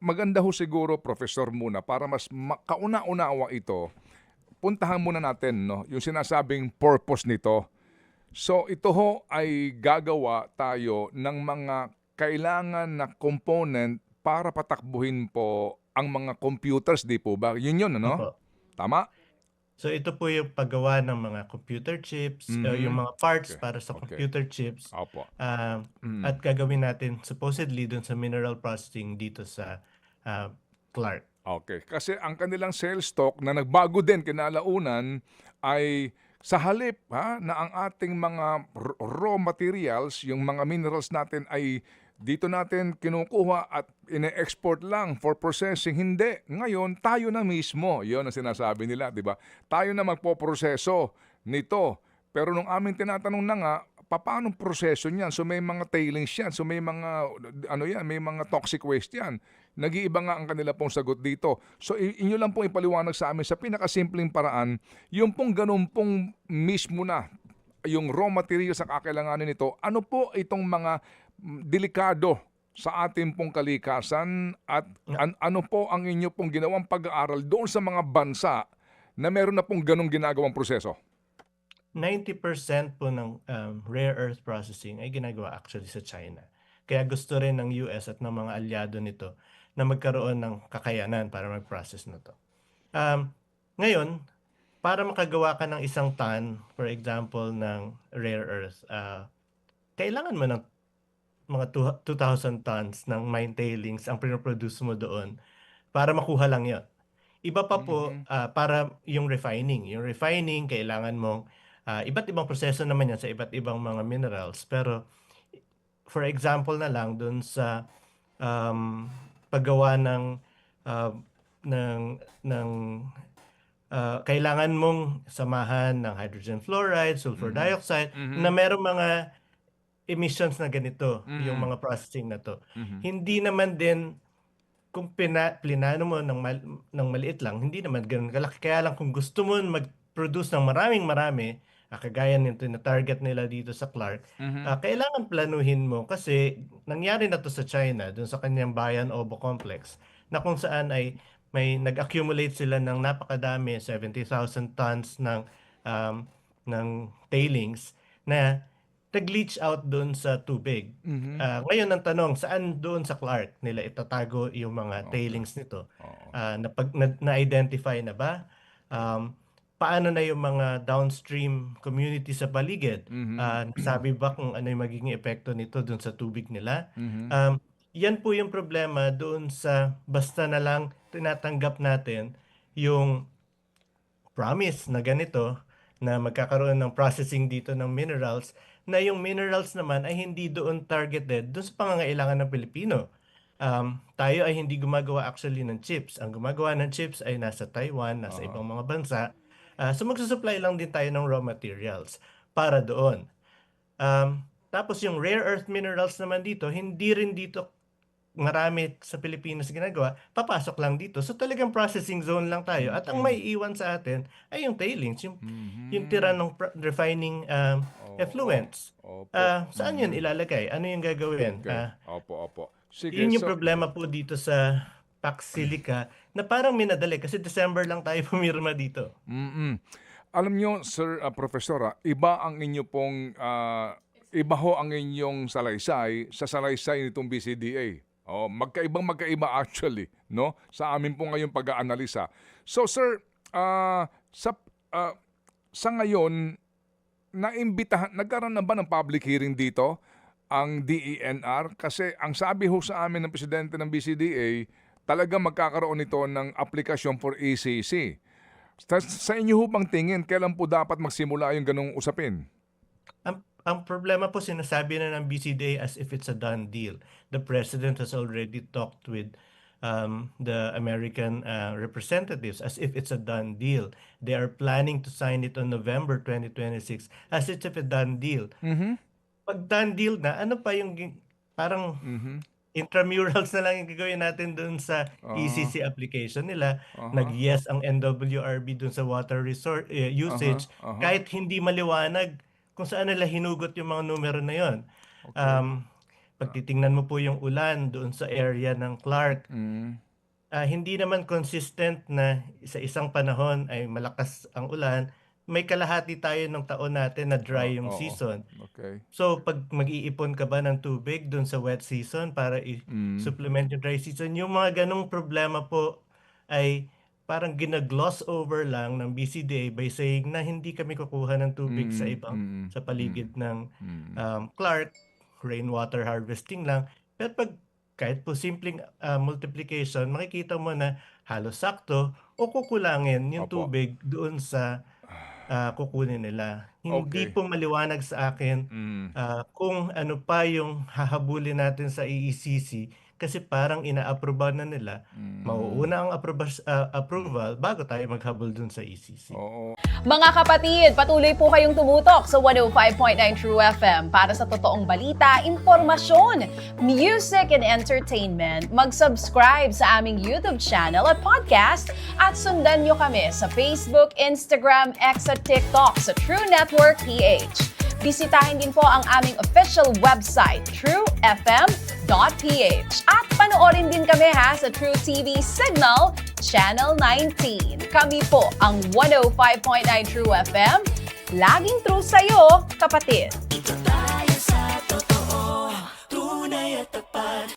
maganda ho siguro, Professor, muna para mas kauna-unawa ito, puntahan muna natin, no, yung sinasabing purpose nito. So ito ho ay gagawa tayo ng mga kailangan na component para patakbuhin po ang mga computers, 'di po ba? Yun, ano? Opo. Tama? So ito po yung paggawa ng mga computer chips, yung Mhm. mga parts Okay, para sa okay. computer chips, Opo. at gagawin natin supposedly dun sa mineral processing dito sa ah, Clark. Okay, kasi ang kanilang sales stock na nagbago din kinalaunan ay sa halip na ang ating mga raw materials, yung mga minerals natin ay dito natin kinukuha at ine-export lang for processing. Hindi. Ngayon, tayo na mismo. Yun ang sinasabi nila, di ba? Tayo na magpoproseso nito. Pero nung aming tinatanong na nga, paano proseso niyan? So may mga tailings yan. So may mga ano yan, may mga toxic waste yan. Nag-iiba nga ang kanila pong sagot dito. So inyo lang pong ipaliwanag sa amin sa pinakasimpleng paraan, yung pong ganun pong mismo na yung raw materials sa kakailanganin nito, ano po itong mga delikado sa ating pong kalikasan at ano po ang inyo pong ginawang pag-aaral doon sa mga bansa na meron na pong ganong ginagawang proseso? 90% po ng rare earth processing ay ginagawa actually sa China. Kaya gusto rin ng US at ng mga alyado nito na magkaroon ng kakayanan para mag-process na to. Um, Ngayon, para makagawa ka ng isang ton, for example, ng rare earth, kailangan mo ng mga 2,000 tons ng mine tailings ang pinoproduce mo doon para makuha lang yon. Iba pa po Mhm. para yung refining. Yung refining, kailangan mong iba't ibang proseso naman yan sa iba't ibang mga minerals. Pero for example na lang dun sa paggawa uh, ng ng kailangan mong samahan ng hydrogen fluoride, sulfur Mhm. dioxide na Mhm. merong mga emissions na ganito, yung Mhm. mga processing na to. Mhm. Hindi naman din kung plinano mo ng maliit lang, hindi naman gano'n kalaki. Kaya lang kung gusto mo mag-produce ng maraming-marami, kagaya nito na target nila dito sa Clark, Mhm. kailangan planuhin mo kasi nangyari na to sa China, dun sa kanyang Bayan Obo Complex, na kung saan ay may nag-accumulate sila ng napakadami, 70,000 tons um, ng tailings na nag-leach out doon sa tubig. Mhm. Ngayon ang tanong, saan doon sa Clark nila itatago yung mga Okay. tailings nito? Oo. Na-identify na ba? Um, Paano na yung mga downstream community sa paligid? Mhm. Nasabi ba kung ano yung magiging epekto nito doon sa tubig nila? Mhm. Um, Yan po yung problema doon sa basta na lang tinatanggap natin yung promise na ganito na magkakaroon ng processing dito ng minerals na yung minerals naman ay hindi doon targeted doon sa pangangailangan ng Pilipino. Tayo ay hindi gumagawa actually ng chips. Ang gumagawa ng chips ay nasa Taiwan, nasa Aha. ibang mga bansa. So magsusupply lang din tayo ng raw materials para doon. Tapos yung rare earth minerals naman dito, hindi rin dito marami sa Pilipinas ginagawa, papasok lang dito. So talagang processing zone lang tayo. At ang Mm. maiiwan sa atin ay yung tailings, yung tira Mhm. ng refining Oo. effluents. Opo. Saan yun Mhm. ilalagay? Ano yung gagawin? Okay. Opo, opo. Sige, Yun yung so problema po dito sa Pax Silica na parang minadali kasi December lang tayo pumirma dito. Alam niyo, Sir, Professor, iba ang inyo pong, iba ho ang inyong salaysay sa salaysay nitong BCDA. Oo, magkaiba actually, 'no, sa amin po ngayong pag-aanalisa. So, Sir, ah, sa ngayon, nagkaroon na ba ng public hearing dito ang DENR? Kasi ang sabi ho sa amin ng presidente ng BCDA, talagang magkakaroon nito ng aplikasyon for ECC. Sa inyo ho bang tingin, kailan po dapat magsimula yung ganong usapin? Ang problema po sinasabi na ng BCDA as if it's a done deal. The president has already talked with the American representatives as if it's a done deal. They are planning to sign it on November 2026 as if it's a done deal. Mhm. Pag done deal na, ano pa yung parang Mhm. intramurals na lang yung gagawin natin dun sa Ah, ECC application nila. aha, Nag-yes ang NWRB dun sa water resource aha, usage aha. kahit hindi maliwanag kung saan nila hinugot yung mga numero na yon. Okay. Um, Pag titingnan mo po yung ulan doon sa area ng Clark, hindi naman consistent na sa isang panahon ay malakas ang ulan. May kalahati tayo ng taon natin na dry yung Oo. season. Okay. So, pag mag-iipon ka ba ng tubig doon sa wet season para i-supplement yung dry season, yung mga ganong problema po ay parang ginagloss over lang ng BCDA by saying na hindi kami kukuha ng tubig sa ibang sa paligid ng Clark, rainwater harvesting lang. Pero pag kahit po simpleng multiplication, makikita mo na halos sakto o kukulangin yung Opo. tubig doon sa kukunin nila. Hindi Okay. po maliwanag sa akin kung ano pa yung hahabulin natin sa EECC kasi parang ina-approve na nila. Mauuna ang approval bago tayo maghabol dun sa ECC. Oo. Mga kapatid, patuloy po kayong tumutok sa 105.9 True FM para sa totoong balita, impormasyon, music, and entertainment. Mag-subscribe sa aming YouTube channel at podcast at sundan nyo kami sa Facebook, Instagram, X at TikTok sa True Network PH. Bisitahin din po ang aming official website, truefm.ph. At panoorin din kami sa True TV Signal, Channel 19. Kami po ang 105.9 True FM. Laging true sa'yo, kapatid.